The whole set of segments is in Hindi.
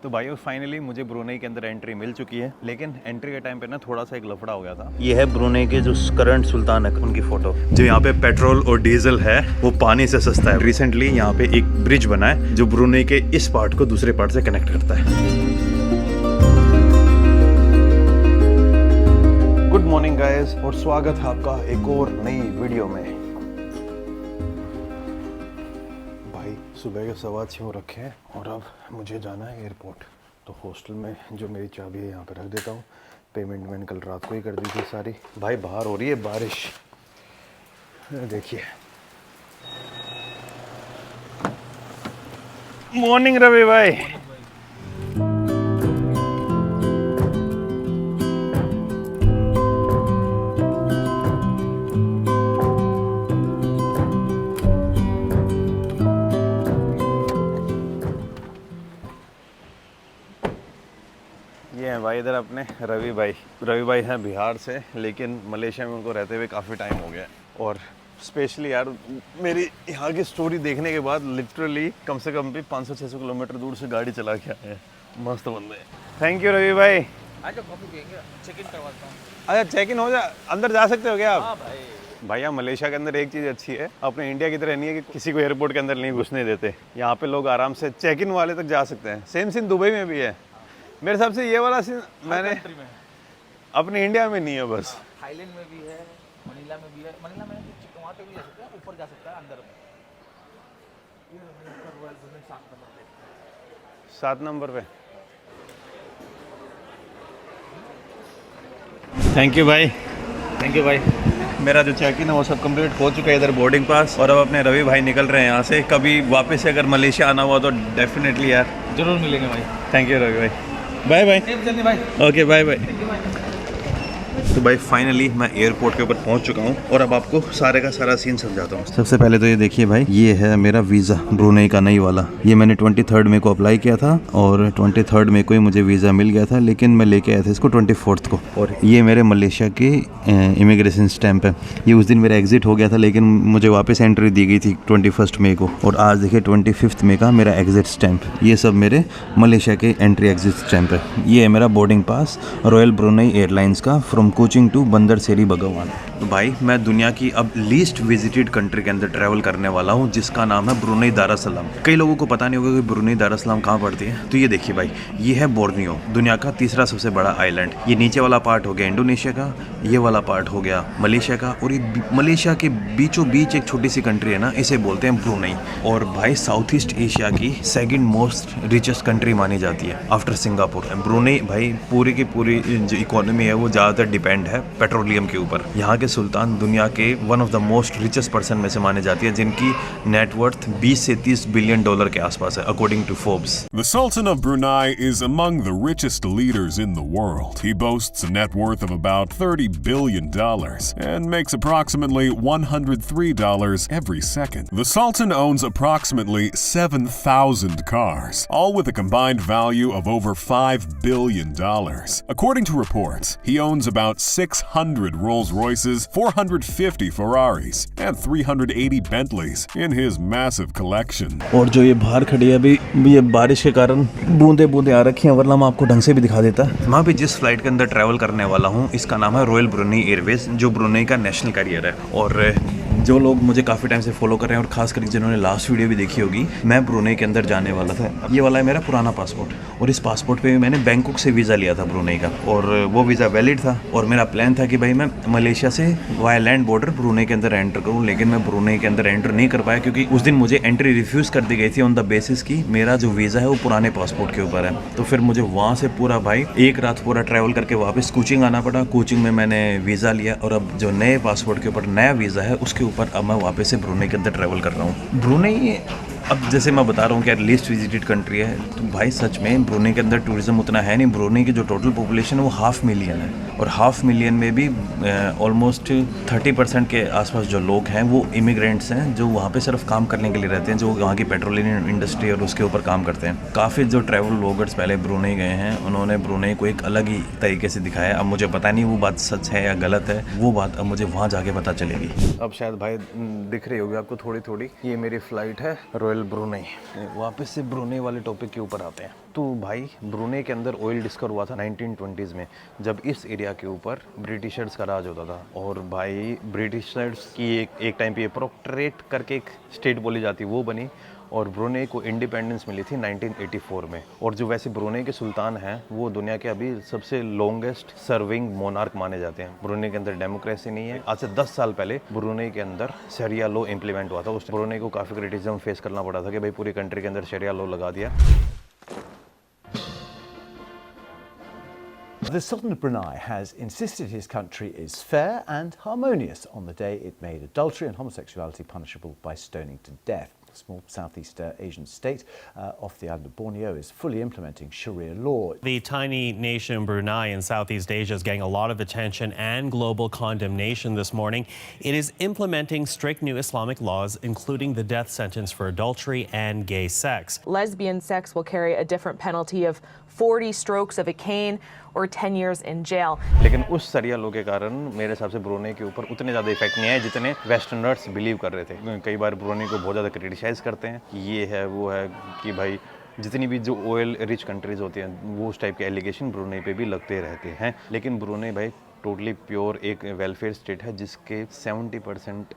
तो भाइयों फाइनली मुझे ब्रुनेई के अंदर एंट्री मिल चुकी है, लेकिन एंट्री के टाइम पे ना थोड़ा सा एक लफड़ा हो गया था। ये है ब्रुनेई के जो करंट सुल्तान है उनकी फोटो। जो यहाँ पे पेट्रोल और डीजल है वो पानी से सस्ता है। रिसेंटली यहाँ पे एक ब्रिज बना है जो ब्रुनेई के इस पार्ट को दूसरे पार्ट से कनेक्ट करता है। गुड मॉर्निंग गाइस और स्वागत है आपका एक और नई वीडियो में। भाई सुबह के 6:15 हो रखे हैं और अब मुझे जाना है एयरपोर्ट। तो हॉस्टल में जो मेरी चाबी है यहाँ पे रख देता हूँ। पेमेंट मैंने कल रात को ही कर दी थी सारी। भाई बाहर हो रही है बारिश, देखिए। मॉर्निंग रवि भाई। ये हैं भाई इधर अपने रवि भाई हैं बिहार से, लेकिन मलेशिया में उनको रहते हुए काफ़ी टाइम हो गया है। और स्पेशली यार मेरी यहाँ की स्टोरी देखने के बाद लिटरली कम से कम भी 500-600 किलोमीटर दूर से गाड़ी चला के आए हैं। मस्त बंदे। थैंक यू रवि भाई। चेक इन करवाता हूँ। अच्छा चेक इन हो जा, अंदर जा सकते हो क्या आप? हाँ भाई यहाँ मलेशिया के अंदर एक चीज़ अच्छी है, अपने इंडिया की तरह नहीं है कि किसी को एयरपोर्ट के अंदर नहीं घुसने देते। यहाँ पे लोग आराम से चेक इन वाले तक जा सकते हैं। सेम सीन दुबई में भी है मेरे हिसाब से। ये वाला सीन मैंने अपने इंडिया में नहीं है बस। थाईलैंड में भी है, मनीला में भी है। मनीला में वहाँ पे भी जा सकते हैं, ऊपर जा सकता है अंदर में। 7 नंबर पे। थैंक यू भाई। थैंक यू भाई। मेरा जो चेक इन है वो सब कंप्लीट हो चुका है इधर बोर्डिंग पास। और अब अपने रवि भाई निकल रहे हैं यहाँ से। कभी वापस से अगर मलेशिया आना हुआ तो डेफिनेटली यार जरूर मिलेंगे भाई। थैंक यू रवि भाई। Bye bye. Okay bye bye. तो भाई फाइनली मैं एयरपोर्ट के ऊपर पहुंच चुका हूं और अब आपको सारे का सारा सीन समझाता हूं। सबसे पहले तो ये देखिए भाई, ये है मेरा वीज़ा ब्रुनेई का नई वाला। ये मैंने 23 मई को अप्लाई किया था और 23 मई को ही मुझे वीज़ा मिल गया था, लेकिन मैं लेके आया था इसको 24 को। और ये मेरे मलेशिया के इमिग्रेशन स्टैंप है। ये उस दिन मेरा एग्जिट हो गया था, लेकिन मुझे वापस एंट्री दी गई थी 21 मई को। और आज देखिए 25 मई का मेरा एग्जिट स्टैंप। ये सब मेरे मलेशिया के एंट्री एग्जिट स्टैंप है। ये है मेरा boarding pass royal Brunei airlines का फ्रॉम कोचिंग टू बंदर सेरी भगवान। तो भाई मैं दुनिया की अब लीस्ट विजिटेड कंट्री के अंदर ट्रैवल करने वाला हूँ, जिसका नाम है ब्रुनेई दारुसलाम। कई लोगों को पता नहीं होगा कि ब्रुनेई दारुसलाम कहाँ पड़ती है। तो ये देखिए भाई, ये है बोर्नियो, दुनिया का तीसरा सबसे बड़ा आइलैंड। ये नीचे वाला पार्ट हो गया इंडोनेशिया का, ये वाला पार्ट हो गया मलेशिया का, और ये मलेशिया के बीचों बीच एक छोटी सी कंट्री है ना, इसे बोलते हैं ब्रुनेई। और भाई साउथ ईस्ट एशिया की सेकंड मोस्ट रिचेस्ट कंट्री मानी जाती है आफ्टर सिंगापुर। ब्रुनेई भाई पूरी की पूरी जो इकोनॉमी है वो ज़्यादातर डिपेंड है पेट्रोलियम के ऊपर। यहाँ के सुल्तान दुनिया के one of the most richest person में से माने जाती है, जिनकी नेटवर्थ 20 से 30 बिलियन डॉलर के आसपास है according to Forbes. The Sultan of Brunei is among the richest leaders in the world. He boasts a net worth of about $30 billion and makes approximately $103 every second. The Sultan owns approximately 7,000 cars, all with a combined value of over $5 billion. According to reports, he owns about 600 Rolls-Royces, 450 Ferraris, and 380 Bentleys in his massive collection. और जो ये बाहर खड़ी है अभी, ये बारिश के कारण बूंदे बूंदे आ रखी हैं, वरना मैं आपको ढंग से भी दिखा देता। मैं भी जिस फ्लाइट के अंदर ट्रैवल करने वाला हूँ इसका नाम है रॉयल ब्रुनेई एयरवेज, जो ब्रुनेई का नेशनल कैरियर है। और जो लोग मुझे काफ़ी टाइम से फॉलो कर रहे हैं और खासकर जिन्होंने लास्ट वीडियो भी देखी होगी, मैं ब्रुनेई के अंदर जाने वाला था। ये वाला है मेरा पुराना पासपोर्ट, और इस पासपोर्ट पे मैंने बैंकॉक से वीज़ा लिया था ब्रुनेई का, और वो वीज़ा वैलिड था। और मेरा प्लान था कि भाई मैं मलेशिया से वाया लैंड बॉर्डर ब्रुनेई के अंदर एंटर करूँ, लेकिन मैं ब्रुनेई के अंदर एंटर नहीं कर पाया, क्योंकि उस दिन मुझे एंट्री रिफ्यूज़ कर दी गई थी ऑन द बेसिस कि मेरा जो वीज़ा है वो पुराने पासपोर्ट के ऊपर है। तो फिर मुझे वहाँ से पूरा भाई एक रात पूरा ट्रैवल करके वापस कोचिंग आना पड़ा। कोचिंग में मैंने वीज़ा लिया, और अब जो नए पासपोर्ट के ऊपर नया वीज़ा है उसके ऊपर अब मैं वापस से ब्रुनेई के अंदर ट्रैवल कर रहा हूँ। ब्रुनेई अब जैसे मैं बता रहा हूँ कि यार लीस्ट विजिटेड कंट्री है, तो भाई सच में ब्रुनेई के अंदर टूरिज्म उतना है नहीं। ब्रुनेई की जो टोटल पॉपुलेशन है वो 500,000 है, और 500,000 में भी ऑलमोस्ट 30% के आसपास जो लोग हैं वो इमिग्रेंट्स हैं, जो वहाँ पे सिर्फ काम करने के लिए रहते हैं, जो वहाँ की पेट्रोलियम इंडस्ट्री और उसके ऊपर काम करते हैं। काफ़ी जो ट्रैवल व्लॉगर्स पहले ब्रुनेई गए हैं उन्होंने ब्रुनेई को एक अलग ही तरीके से दिखाया। अब मुझे पता नहीं वो बात सच है या गलत है, वो बात अब मुझे वहाँ जाके पता चलेगी। अब शायद भाई दिख रही होगी आपको थोड़ी थोड़ी, ये मेरी फ़्लाइट है रॉयल रॉयल ब्रुनेई। वापस से ब्रुनेई वाले टॉपिक के ऊपर आते हैं। तो भाई ब्रुनेई के अंदर ऑयल डिस्कवर हुआ था 1920s में, जब इस एरिया के ऊपर ब्रिटिशर्स का राज होता था। और भाई ब्रिटिशर्स की एक टाइम पे ये प्रोक्टरेट करके एक स्टेट बोली जाती, वो बनी और ब्रुनेई को इंडिपेंडेंस मिली थी 1984 में। और जो वैसे ब्रुनेई के सुल्तान हैं वो दुनिया के अभी सबसे लॉन्गेस्ट सर्विंग मोनार्क माने जाते हैं। ब्रुनेई के अंदर डेमोक्रेसी नहीं है। आज से 10 साल पहले ब्रुनेई के अंदर शरिया लॉ इम्प्लीमेंट हुआ था। उस ब्रुनेई को काफ़ी क्रिटिसिज्म फेस करना पड़ा था कि भाई पूरी कंट्री के अंदर शरिया लॉ लगा दिया। The Sultan of Brunei has insisted his country is fair and harmonious on the day it made adultery and homosexuality punishable by stoning to death. The small Southeast Asian state off the island of Borneo is fully implementing Sharia law. The tiny nation Brunei in Southeast Asia is getting a lot of attention and global condemnation this morning. It is implementing strict new Islamic laws, including the death sentence for adultery and gay sex. Lesbian sex will carry a different penalty of 40 strokes of a cane or 10 years in jail. लेकिन उस शरिया लॉ के कारण मेरे हिसाब से ब्रुनेई के ऊपर उतने ज़्यादा इफेक्ट नहीं आए जितने वेस्टर्नर्स बिलीव कर रहे थे। कई बार ब्रुनेई को बहुत ज़्यादा क्रिटिसाइज़ करते हैं, ये है वो है कि भाई जितनी भी जो ऑयल रिच कंट्रीज़ होती हैं वो उस टाइप के एलिगेशन ब्रुनेई पे भी लगते रहते हैं। लेकिन ब्रुनेई भाई टोटली प्योर एक वेलफेयर स्टेट है जिसके 70%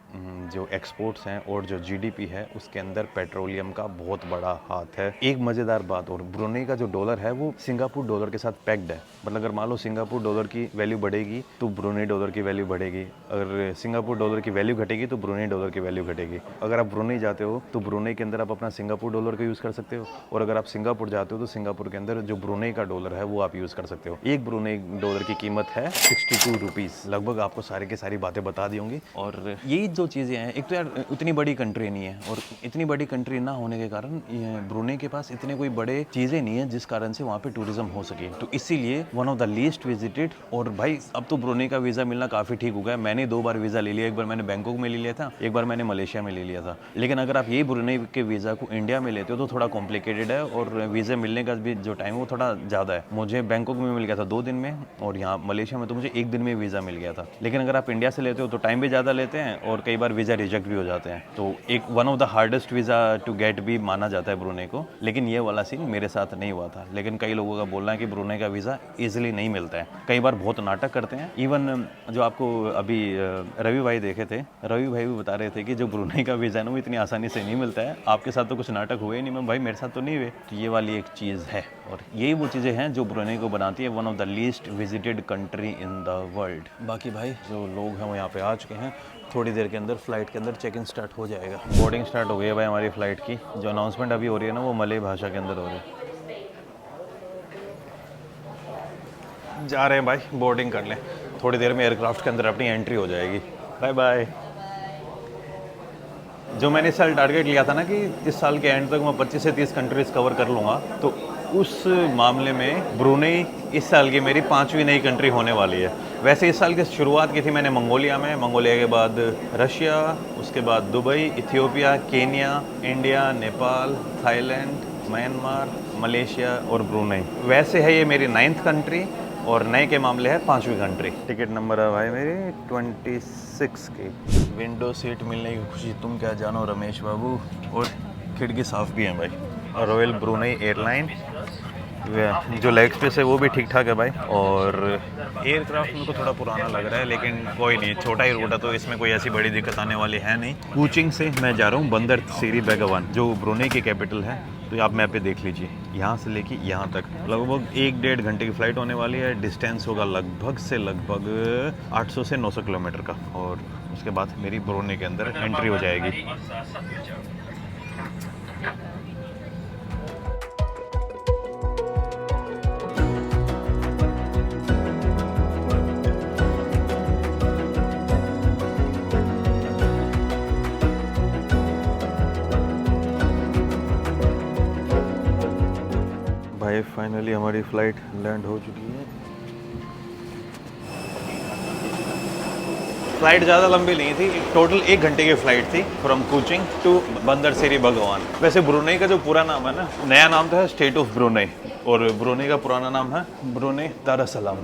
जो एक्सपोर्ट्स हैं और जो जीडीपी है उसके अंदर पेट्रोलियम का बहुत बड़ा हाथ है। एक मज़ेदार बात और, ब्रुनेई का जो डॉलर है वो सिंगापुर डॉलर के साथ पैक्ड है। मतलब अगर मान लो सिंगापुर डॉलर की वैल्यू बढ़ेगी तो ब्रुनेई डॉलर की वैल्यू बढ़ेगी, अगर सिंगापुर डॉलर की वैल्यू घटेगी तो ब्रुनेई डॉलर की वैल्यू घटेगी। अगर आप ब्रुनेई जाते हो तो ब्रुनेई के अंदर आप अपना सिंगापुर डॉलर का यूज़ कर सकते हो, और अगर आप सिंगापुर जाते हो तो सिंगापुर के अंदर जो ब्रुनेई का डॉलर है वो आप यूज़ कर सकते हो। एक ब्रुनेई डॉलर की कीमत है 62 रुपीज़। लगभग आपको सारी की सारी बातें बता दी होंगी। और यही जो चीज़ें हैं, एक तो यार उतनी बड़ी कंट्री नहीं है, और इतनी बड़ी कंट्री ना होने के कारण ब्रुनेई के पास इतने कोई बड़े चीज़ें नहीं है जिस कारण से वहाँ पे टूरिज्म हो सके। तो इसीलिए one of the least visited. और भाई अब तो ब्रुनेई का वीज़ा मिलना काफ़ी ठीक हो गया। मैंने 2 बार वीज़ा ले लिया, एक बार मैंने बैंकॉक में ले लिया था, एक बार मैंने मलेशिया में ले लिया था। लेकिन अगर आप यही ब्रुनेई के वीज़ा को इंडिया में लेते हो तो थोड़ा कॉम्प्लिकेटेड है और वीज़े मिलने का भी जो टाइम है वो थोड़ा ज़्यादा है। मुझे बैंकॉक में मिल गया था 2 दिन में, और यहाँ मलेशिया में तो मुझे 1 दिन में वीज़ा मिल गया था। लेकिन अगर आप इंडिया से लेते हो तो टाइम भी ज़्यादा लेते हैं और कई बार वीज़ा रिजेक्ट भी हो जाते हैं। तो एक one of the hardest visa to get भी माना जाता है ब्रुनेई को। लेकिन ये वाला सीन मेरे साथ नहीं हुआ था। लेकिन कई लोगों का बोलना है कि ब्रुनेई का वीज़ा ईजिली नहीं मिलता है, कई बार बहुत नाटक करते हैं। इवन जो आपको अभी रवि भाई देखे थे, रवि भाई भी बता रहे थे कि जो ब्रुनेई का वीज़ा है ना वो इतनी आसानी से नहीं मिलता है। आपके साथ तो कुछ नाटक हुए नहीं, मैं भाई मेरे साथ तो नहीं हुए। तो ये वाली एक चीज़ है, और यही वो चीज़ें हैं जो ब्रुनेई को बनाती है one of the least visited country in the world. बाकी भाई जो लोग हैं वो यहाँ पे आ चुके हैं। थोड़ी देर के अंदर फ्लाइट के अंदर चेक इन स्टार्ट हो जाएगा। बोर्डिंग स्टार्ट हो गई है भाई हमारी फ़्लाइट की। जो अनाउंसमेंट अभी हो रही है ना वो मलय भाषा के अंदर हो रही है। जा रहे हैं भाई, बोर्डिंग कर लें। थोड़ी देर में एयरक्राफ्ट के अंदर अपनी एंट्री हो जाएगी। Bye bye. जो मैंने इस साल टारगेट लिया था ना कि इस साल के एंड तक मैं 25 से 30 कंट्रीज़ कवर कर लूँगा, तो उस मामले में ब्रुनेई इस साल की मेरी 5वीं नई कंट्री होने वाली है। वैसे इस साल की शुरुआत की थी मैंने मंगोलिया में, मंगोलिया के बाद रशिया, उसके बाद Dubai, Ethiopia, Kenya, India, Nepal, Thailand, Myanmar, Malaysia और ब्रुनेई। वैसे है ये मेरी 9th कंट्री और नए के मामले है 5वीं कंट्री। टिकट नंबर है भाई मेरी 26 की। विंडो सीट मिलने की खुशी तुम क्या जानो रमेश बाबू, और खिड़की साफ़ भी है भाई। रॉयल ब्रुनेई एयरलाइन, जो लेग स्पेस है वो भी ठीक ठाक है भाई। और एयरक्राफ्ट मेरे को थोड़ा पुराना लग रहा है, लेकिन कोई नहीं, छोटा ही रूट है तो इसमें कोई ऐसी बड़ी दिक्कत आने वाली है नहीं। कुचिंग से मैं जा रहा हूँ बंदर सिरी बेगावन, जो ब्रुनेई की कैपिटल है। तो आप मैप पे देख लीजिए, यहाँ से लेके यहाँ तक लगभग 1-1.5 घंटे की फ़्लाइट होने वाली है। डिस्टेंस होगा लगभग 800 से 900 किलोमीटर का, और उसके बाद मेरी ब्रुनेई के अंदर एंट्री हो जाएगी। भाई फाइनली हमारी फ़्लाइट लैंड हो चुकी है। फ़्लाइट ज़्यादा लंबी नहीं थी, टोटल 1 घंटे की फ़्लाइट थी फ्रॉम कुचिंग टू बंदर सिरी बेगावन। वैसे ब्रुनेई का जो पूरा नाम है ना, नया नाम तो है स्टेट ऑफ ब्रुनेई, और ब्रुनेई का पुराना नाम है ब्रुनेई दारुस्सलाम।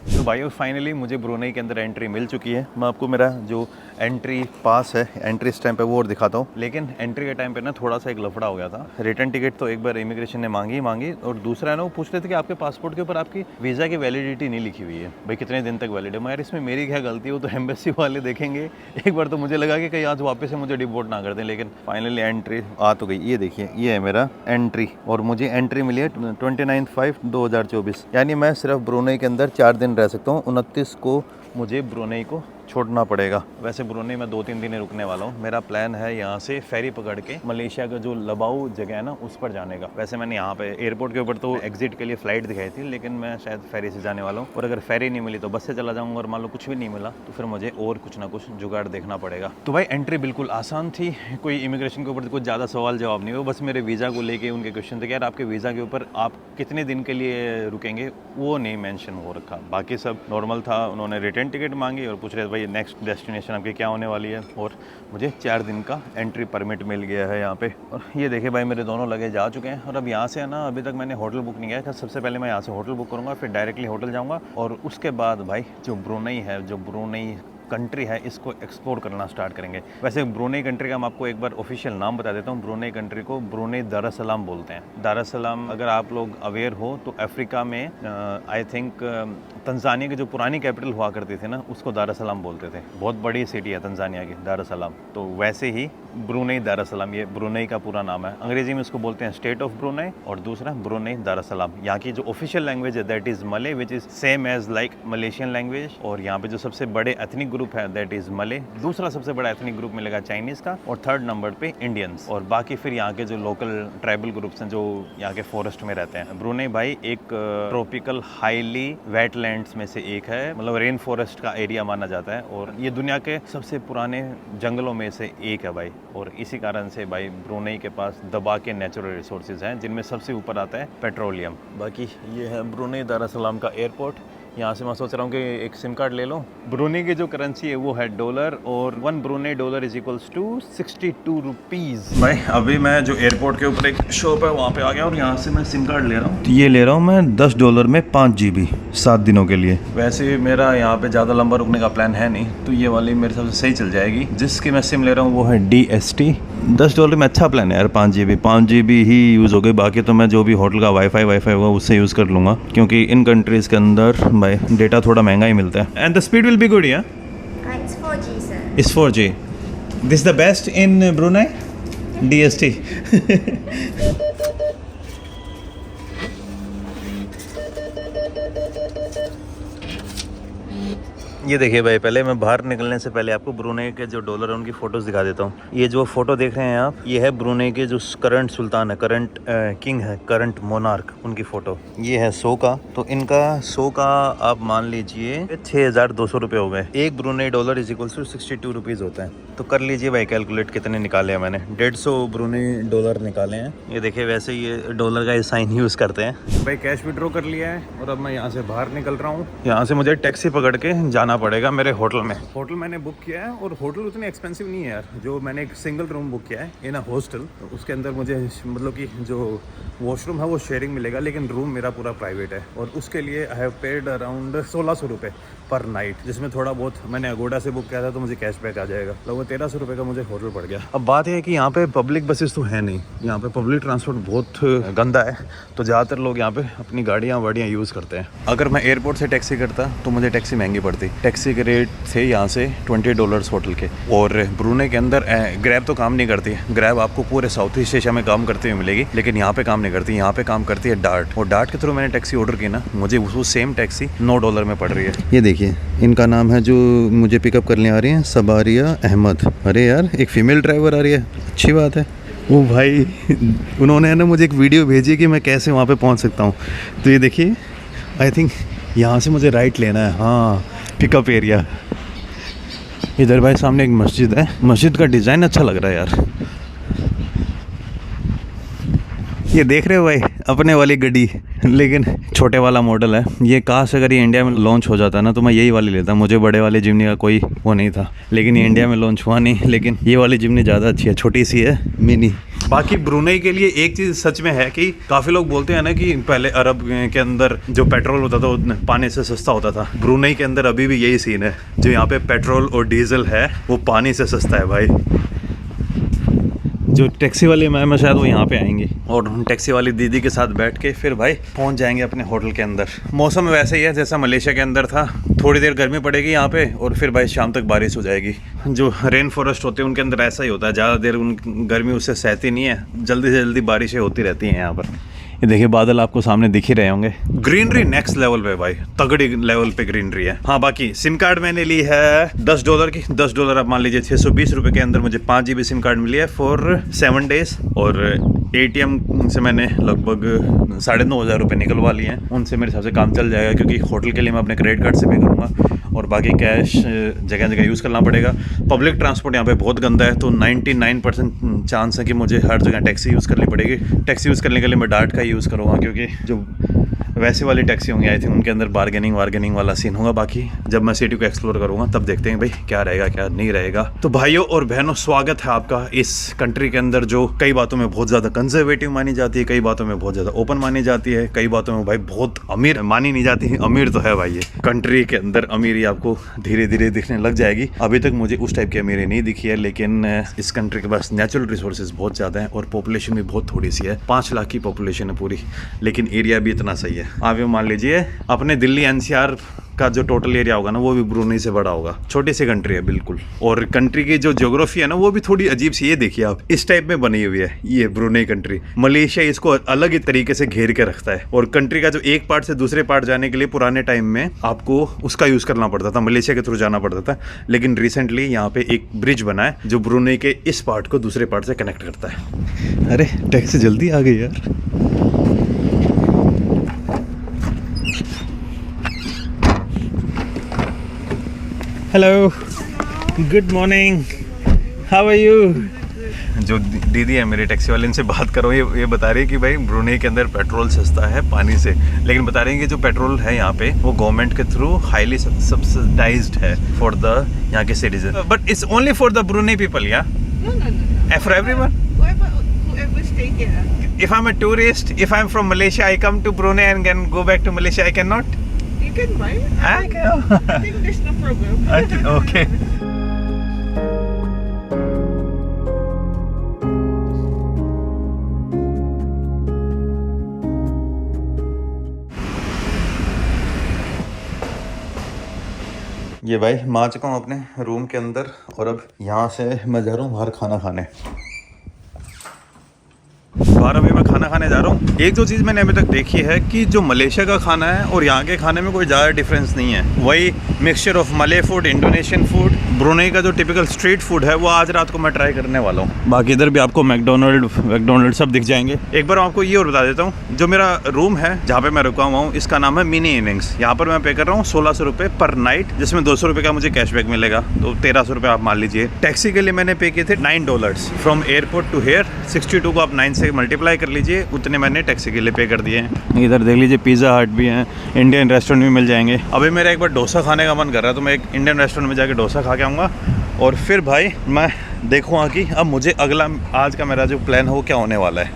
तो तो भाई फाइनली मुझे ब्रुनेई के अंदर एंट्री मिल चुकी है। मैं आपको मेरा जो एंट्री पास है, एंट्री स्टैम्प है, वो और दिखाता हूँ। लेकिन एंट्री के टाइम पे ना थोड़ा सा एक लफड़ा हो गया था। रिटर्न टिकट तो एक बार इमिग्रेशन ने मांगी और दूसरा है ना, वो पूछ रहे थे कि आपके पासपोर्ट के ऊपर आपकी वीज़ा की वैलिडिटी नहीं लिखी हुई है, भाई कितने दिन तक वैलिड है। मगर इसमें मेरी क्या गलती है, वो तो एम्बेसी वाले देखेंगे। एक बार तो मुझे लगा कि कहीं आज वापस से मुझे डिपोर्ट ना कर दें, लेकिन फाइनली एंट्री आ तो गई। ये देखिए, ये है मेरा एंट्री और मुझे एंट्री मिली है 29/5/2024। यानी मैं सिर्फ ब्रुनेई के अंदर 4 दिन रह सकता हूँ। 29 को मुझे ब्रुनेई को छोड़ना पड़ेगा। वैसे ब्रुनेई में 2-3 दिन रुकने वाला हूँ। मेरा प्लान है यहाँ से फेरी पकड़ के मलेशिया का जो लबाऊ जगह है ना, उस पर जाने का। वैसे मैंने यहाँ पे एयरपोर्ट के ऊपर तो एग्जिट के लिए फ़्लाइट दिखाई थी, लेकिन मैं शायद फेरी से जाने वाला हूँ। और अगर फेरी नहीं मिली तो बस से चला जाऊँगा, और मान लो कुछ भी नहीं मिला तो फिर मुझे और कुछ ना कुछ जुगाड़ देखना पड़ेगा। तो भाई एंट्री बिल्कुल आसान थी, कोई इमिग्रेशन के ऊपर कुछ ज़्यादा सवाल जवाब नहीं हुआ। बस मेरे वीज़ा को लेके उनके क्वेश्चन थे कि यार आपके वीज़ा के ऊपर आप कितने दिन के लिए रुकेंगे, वो नहीं मेंशन हो रखा। बाकी सब नॉर्मल था। उन्होंने रिटर्न टिकट मांगी और पूछ रहे थे भाई नेक्स्ट डेस्टिनेशन आपकी क्या होने वाली है, और मुझे 4 दिन का एंट्री परमिट मिल गया है यहाँ पे। और ये देखिए भाई, मेरे दोनों लगेज आ चुके हैं। और अब यहाँ से है ना, अभी तक मैंने होटल बुक नहीं किया है। सबसे पहले मैं यहाँ से होटल बुक करूँगा, फिर डायरेक्टली होटल जाऊँगा, और उसके बाद भाई जो ब्रुनेई है, जो ब्रुनेई कंट्री है, इसको एक्सप्लोर करना स्टार्ट करेंगे। वैसे ब्रुनेई कंट्री का मैं आपको एक बार ऑफिशियल नाम बता देता हूँ। ब्रुनेई कंट्री को ब्रुनेई दारुस्सलाम बोलते हैं। दारुस्सलाम, अगर आप लोग अवेयर हो तो अफ्रीका में आई थिंक तंजानिया की जो पुरानी कैपिटल हुआ करती थी ना, उसको दारुस्सलाम बोलते थे। बहुत बड़ी सिटी है तंजानिया की, दारुस्सलाम। तो वैसे ही ब्रुनेई दारुस्सलाम, ये ब्रुनेई का पूरा नाम है। अंग्रेजी में इसको बोलते हैं स्टेट ऑफ ब्रुनेई, और दूसरा ब्रुनेई दारुस्सलाम। यहाँ की जो ऑफिशियल लैंग्वेज है that is Malay, which is same as like Malaysian language. और यहाँ पे जो सबसे बड़े एथनिक ग्रुप है दैट इज़ मले। दूसरा सबसे बड़ा एथनिक ग्रुप मिलेगा चाइनीज़ का, और थर्ड नंबर पे इंडियंस। और बाकी फिर यहाँ के जो लोकल ट्राइबल ग्रुप्स हैं जो यहाँ के फॉरेस्ट में रहते हैं। ब्रुनेई भाई एक ट्रॉपिकल हाईली वेटलैंड्स में से एक है, मतलब रेन फॉरेस्ट का एरिया माना जाता है, और ये दुनिया के सबसे पुराने जंगलों में से एक है भाई। और इसी कारण से भाई ब्रुनेई के पास दबा के नेचुरल रिसोर्सेज हैं, जिनमें सबसे ऊपर आता है पेट्रोलियम। बाकी ये है ब्रुनेई दारुस्सलाम का एयरपोर्ट। यहाँ से मैं सोच रहा हूँ कि एक सिम कार्ड ले लूँ। ब्रुनेई की जो करेंसी है वो है डॉलर, और 1 Brunei dollar is equals to 62 rupees. भाई अभी मैं जो एयरपोर्ट के ऊपर एक शॉप है वहाँ पे आ गया, और यहाँ से मैं सिम कार्ड ले रहा हूँ। तो ये ले रहा हूँ मैं $10 में 5 GB 7 दिनों के लिए। वैसे मेरा यहाँ पे ज़्यादा लंबा रुकने का प्लान है नहीं, तो ये वाली मेरे हिसाब से सही चल जाएगी। जिसकी मैं सिम ले रहा हूँ वो है DST। $10 में अच्छा प्लान है यार। 5 GB ही यूज़ हो गई, बाकी तो मैं जो भी होटल का वाईफाई होगा उससे यूज़ कर लूँगा, क्योंकि इन कंट्रीज़ के अंदर भाई डेटा थोड़ा महंगा ही मिलता है। And the speed will be good, या It's 4G, sir. It's 4G। This the best in Brunei DST। ये देखिए भाई, पहले मैं बाहर निकलने से पहले आपको ब्रुनेई के जो डॉलर है उनकी फ़ोटोज़ दिखा देता हूँ। ये जो फ़ोटो देख रहे हैं आप, ये है ब्रुनेई के जो करंट सुल्तान है, करंट किंग है, करंट मोनार्क, उनकी फ़ोटो। ये है 100 का, तो इनका 100 का आप मान लीजिए 6200 रुपये हो गए। एक Brunei dollar is equals to 62 rupees होता है। तो कर लीजिए भाई कैलकुलेट कितने निकाले हैं मैंने। 150 ब्रुनेई डॉलर निकाले हैं। ये देखिए, वैसे ये डॉलर का साइन यूज़ करते हैं। भाई कैश विड्रॉ कर लिया है, और अब मैं यहाँ से बाहर निकल रहा हूँ। यहाँ से मुझे टैक्सी पकड़ के जाना पड़ेगा मेरे होटल में। होटल मैंने बुक किया है, और होटल उतनी एक्सपेंसिव नहीं है यार। जो मैंने एक सिंगल रूम बुक किया है इन अ हॉस्टल, तो उसके अंदर मुझे मतलब कि जो वॉशरूम है वो शेयरिंग मिलेगा, लेकिन रूम मेरा पूरा प्राइवेट है। और उसके लिए आई हैव पेड अराउंड 1600 रुपये पर नाइट, जिसमें थोड़ा बहुत मैंने अगोडा से बुक किया था तो मुझे कैशबैक आ जाएगा। लगभग 1300 रुपये का मुझे होटल पड़ गया। अब बात यह है कि यहाँ पे पब्लिक बसेस तो है नहीं, यहाँ पे पब्लिक ट्रांसपोर्ट बहुत गंदा है, तो ज़्यादातर लोग यहाँ पे अपनी गाड़ियाँ यूज़ करते हैं। अगर मैं एयरपोर्ट से टैक्सी करता तो मुझे टैक्सी महंगी पड़ती। टैक्सी के रेट थे यहाँ से $20 होटल के। और ब्रुनेई के अंदर ग्रैब तो काम नहीं करती। ग्रैब आपको पूरे साउथ ईस्ट एशिया में काम करते हुए मिलेगी, लेकिन यहाँ पे काम नहीं करती। यहाँ पे काम करती है डार्ट, और डार्ट के थ्रू मैंने टैक्सी ऑर्डर की ना, मुझे वो सेम टैक्सी $9 में पड़ रही है। ये देखिए, इनका नाम है जो मुझे पिकअप करने आ रही है, सबारिया अहमद। अरे यार, एक फ़ीमेल ड्राइवर आ रही है, अच्छी बात है। वो भाई उन्होंने ना मुझे एक वीडियो भेजी कि मैं कैसे वहाँ पे पहुँच सकता हूँ। तो ये देखिए, आई थिंक यहाँ से मुझे राइट लेना है। हाँ, पिकअप एरिया इधर। भाई सामने एक मस्जिद है, मस्जिद का डिज़ाइन अच्छा लग रहा है यार। ये देख रहे हो भाई, अपने वाली गड्डी, लेकिन छोटे वाला मॉडल है ये। काश अगर ये इंडिया में लॉन्च हो जाता ना तो मैं यही वाली लेता। मुझे बड़े वाले जिमनी का कोई वो नहीं था, लेकिन ये इंडिया में लॉन्च हुआ नहीं। लेकिन ये वाली जिमनी ज़्यादा अच्छी है, छोटी सी है, मिनी। बाकी ब्रुनेई के लिए एक चीज़ सच में है कि काफ़ी लोग बोलते हैं ना कि पहले अरब के अंदर जो पेट्रोल होता था वो पानी से सस्ता होता था। ब्रुनेई के अंदर अभी भी यही सीन है, जो यहाँ पे पेट्रोल और डीजल है वो पानी से सस्ता है भाई। जो टैक्सी वाले मैम शायद वो यहाँ पे आएंगे और टैक्सी वाली दीदी के साथ बैठ के फिर भाई पहुँच जाएंगे अपने होटल के अंदर। मौसम वैसे ही है जैसा मलेशिया के अंदर था, थोड़ी देर गर्मी पड़ेगी यहाँ पे और फिर भाई शाम तक बारिश हो जाएगी। जो रेन फॉरेस्ट होते हैं उनके अंदर ऐसा ही होता है, ज़्यादा देर उन गर्मी उससे सहती नहीं है, जल्दी से जल्दी बारिशें होती रहती हैं यहाँ पर। ये देखिए बादल आपको सामने दिख ही रहे होंगे। ग्रीनरी नेक्स्ट लेवल पे भाई, तगड़ी लेवल पे ग्रीनरी है। हाँ बाकी सिम कार्ड मैंने ली है $10 की, $10 आप मान लीजिए 620 रुपये के अंदर मुझे 5 GB सिम कार्ड मिली है फॉर 7 days। और ATM से मैंने लगभग 9,500 रुपये निकलवा लिए हैं, उनसे मेरे हिसाब से काम चल जाएगा क्योंकि होटल के लिए मैं अपने क्रेडिट कार्ड से पे करूँगा और बाकी कैश जगह जगह यूज़ करना पड़ेगा। पब्लिक ट्रांसपोर्ट यहाँ पे बहुत गंदा है तो 99% चांस है कि मुझे हर जगह टैक्सी यूज़ करनी पड़ेगी। टैक्सी यूज़ करने के लिए मैं डार्ट का यूज़ करूँगा क्योंकि जो वैसे वाली टैक्सी होंगी आई थिंक उनके अंदर बार्गेनिंग वाला सीन होगा। बाकी जब मैं सिटी को एक्सप्लोर करूँगा तब देखते हैं भाई क्या रहेगा क्या नहीं रहेगा। तो भाइयों और बहनों स्वागत है आपका इस कंट्री के अंदर जो कई बातों में बहुत ज़्यादा कंजर्वेटिव मानी जाती है, कई बातों में बहुत ज़्यादा ओपन मानी जाती है, कई बातों में भाई बहुत अमीर मानी नहीं जाती है। अमीर तो है भाई, ये कंट्री के अंदर अमीरी आपको धीरे धीरे दिखने लग जाएगी। अभी तक मुझे उस टाइप की अमीरी नहीं दिखी है, लेकिन इस कंट्री के पास नेचुरल रिसोर्सेज बहुत ज़्यादा है और पॉपुलेशन भी बहुत थोड़ी सी है। 5 लाख की पॉपुलेशन है पूरी, लेकिन एरिया भी इतना सही है। आप ये मान लीजिए अपने दिल्ली NCR का जो टोटल एरिया होगा ना वो भी ब्रुनेई से बड़ा होगा। छोटी सी कंट्री है बिल्कुल। और कंट्री की जो ज्योग्राफी है ना वो भी थोड़ी अजीब सी, ये देखिए आप इस टाइप में बनी हुई है ये ब्रुनेई कंट्री। मलेशिया इसको अलग ही तरीके से घेर के रखता है और कंट्री का जो एक पार्ट से दूसरे पार्ट जाने के लिए पुराने टाइम में आपको उसका यूज़ करना पड़ता था, मलेशिया के थ्रू जाना पड़ता था। लेकिन रिसेंटली यहाँ पे एक ब्रिज बना है जो ब्रुनेई के इस पार्ट को दूसरे पार्ट से कनेक्ट करता है। अरे टैक्सी जल्दी आ गई यार। Hello, good morning, how are you? जो दीदी है मेरी टैक्सी वाले, इनसे बात करो, ये बता रही है कि भाई ब्रुनेई के अंदर पेट्रोल सस्ता है पानी से, लेकिन बता रही है कि जो पेट्रोल है यहाँ पे वो गवर्नमेंट के थ्रू हाईली सब्सिडाइज्ड है फॉर द यहाँ के citizen, but it's only for the Brunei people, या for everyone? Whoever stay here. If I'm a tourist, if I'm from Malaysia, I come to Brunei and can go back to Malaysia, I cannot? You can buy it. I think there's no problem. Okay. ये भाई मैं आ चुका हूँ अपने रूम के अंदर और अब यहाँ से मैं जा रहा हूँ बाहर खाना खाने। बाहर अभी मैं खाना खाने जा रहा हूँ। एक जो चीज़ मैंने अभी तक देखी है कि जो मलेशिया का खाना है और यहाँ के खाने में कोई ज़्यादा डिफरेंस नहीं है, वही मिक्सचर ऑफ मले फूड, इंडोनेशियन फूड, ब्रुनेई का जो टिपिकल स्ट्रीट फूड है वो आज रात को मैं ट्राई करने वाला हूँ। बाकी इधर भी आपको मैकडोनल्ड सब दिख जाएंगे। एक बार आपको ये और बता देता हूँ, जो मेरा रूम है जहाँ पे मैं रुका हुआ हूँ इसका नाम है मिनी इनिंग्स। यहाँ पर मैं पे कर रहा हूँ 1600 रुपये पर नाइट, जिसमें 200 रुपये का मुझे कैशबैक मिलेगा, तो 1300 रुपये आप मान लीजिए। टैक्सी के लिए मैंने पे किए थे $9 फ्रॉम एयरपोर्ट टू हेयर। 62 को आप 9 से मल्टीप्लाई कर लीजिए, उतने मैंने टैक्सी के लिए पे कर दिए हैं। इधर देख लीजिए पिज़्ज़ा हट भी है, इंडियन रेस्टोरेंट भी मिल जाएंगे। अभी मेरा एक बार डोसा खाने का मन कर रहा है तो मैं एक इंडियन रेस्टोरेंट में जाके डोसा खा के आऊँगा और फिर भाई मैं देखूँगा कि अब मुझे अगला आज का मेरा जो प्लान है वो क्या होने वाला है।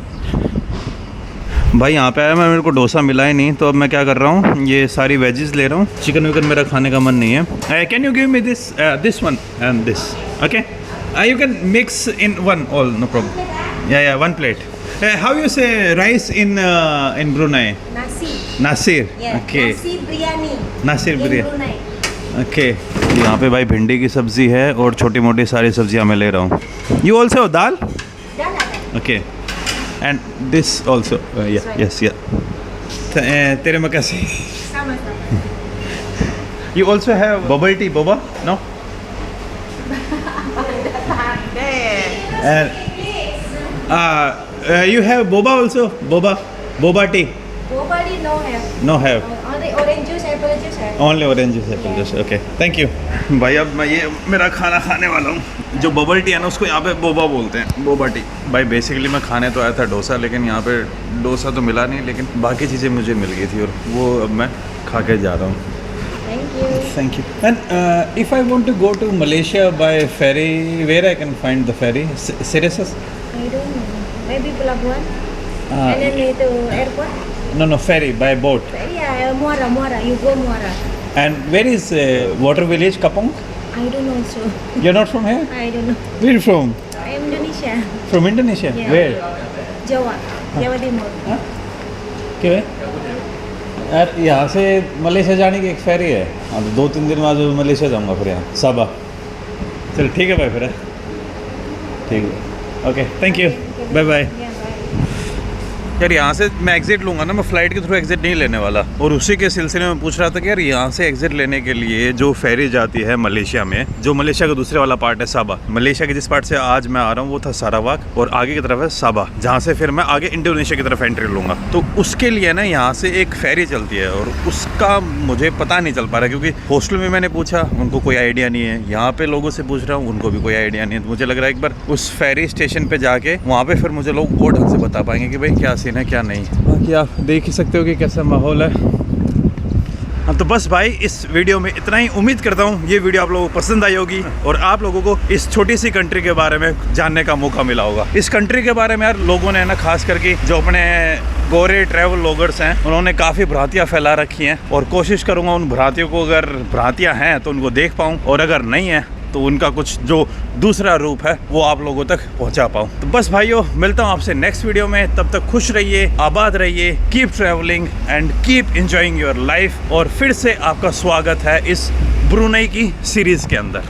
भाई यहाँ पे आया मैं, मेरे को डोसा मिला ही नहीं, तो अब मैं क्या कर रहा हूँ, ये सारी वेजेस ले रहा हूँ। चिकन विकन मेरा खाने का मन नहीं है। Can you give me this one and this? Okay, you can mix in one all, no problem. या 1 plate. How you say rice in Brunei? Nasi. Nasir. Yeah. Okay. Nasi biryani. Nasir In biryani. Brunei. Okay. यहाँ पे भाई भिंडी की सब्जी है और छोटी मोटी सारी सब्जियाँ मैं ले रहा हूँ। You also have dal? Dal ada. Okay. And this also. Yeah. Yes. Yeah. Terima kasih. Sama-sama. You also have bubble tea, boba? No? There. And you have boba also? Boba tea? Boba tea no have. No have. Only orange juice, apple juice have. Only orange juice, Apple juice. Okay, thank you भाई। अब मैं ये मेरा खाना खाने वाला हूँ। जो बबल टी है ना उसको यहाँ पे बोबा बोलते हैं, बोबा टी। भाई बेसिकली मैं खाने तो आया था डोसा, लेकिन यहाँ पे डोसा तो मिला नहीं, लेकिन बाकी चीज़ें मुझे मिल गई थी और वो अब मैं खा के जा रहा हूँ। Thank you. And if I want to go to Malaysia by ferry, where I can find the ferry? Sirasas? I don't know. Maybe Pelabuhan. And then to airport. No, ferry by boat. Yeah, Muara. You go Muara. And where is Water Village, Kapong? I don't know so. You're not from here? I don't know. Where are you from? I am Indonesia. From Indonesia? Yeah. Where? Jawa. Jawa Timur. क्यों? यार यहाँ से मलेशिया जाने की एक फेरी है। हाँ तो 2-3 दिन बाद मलेशिया जाऊँगा फिर यहाँ साबा। चल ठीक है भाई फिर। ठीक है। Okay thank you bye bye. Yeah, bye. यार यहाँ से मैं एग्जिट लूँगा ना, मैं फ़्लाइट के थ्रू एग्जिट नहीं लेने वाला। और उसी के सिलसिले में पूछ रहा था कि यार यहाँ से एग्जिट लेने के लिए जो फेरी जाती है मलेशिया में, जो मलेशिया का दूसरे वाला पार्ट है साबा, मलेशिया के जिस पार्ट से आज मैं आ रहा हूँ वो था सारावाक और आगे की तरफ है साबा, जहाँ से फिर मैं आगे इंडोनेशिया की तरफ एंट्री लूँगा। तो उसके लिए ना यहाँ से एक फेरी चलती है और उसका मुझे पता नहीं चल पा रहा क्योंकि हॉस्टल में मैंने पूछा, उनको कोई आइडिया नहीं है। यहाँ पे लोगों से पूछ रहा हूँ, उनको भी कोई आइडिया नहीं है। तो मुझे लग रहा है एक बार उस फेरी स्टेशन पे जाके वहाँ पे फिर मुझे लोग और ढंग से बता पाएंगे कि भाई क्या सीन है क्या नहीं। बाकी आप देख ही सकते हो कि कैसा माहौल है। हाँ तो बस भाई इस वीडियो में इतना ही। उम्मीद करता हूँ ये वीडियो आप लोगों को पसंद आई होगी और आप लोगों को इस छोटी सी कंट्री के बारे में जानने का मौका मिला होगा। इस कंट्री के बारे में यार लोगों ने ना, खास करके जो अपने गोरे ट्रैवल व्लॉगर्स हैं, उन्होंने काफ़ी भ्रांतियाँ फैला रखी हैं और कोशिश करूँगा उन भ्रांतियों को, अगर भ्रांतियाँ हैं तो उनको देख पाऊँ और अगर नहीं है तो उनका कुछ जो दूसरा रूप है वो आप लोगों तक पहुंचा पाऊं। तो बस भाइयों मिलता हूं आपसे नेक्स्ट वीडियो में। तब तक खुश रहिए, आबाद रहिए, keep travelling and keep enjoying your life. और फिर से आपका स्वागत है इस ब्रुनेई की सीरीज के अंदर।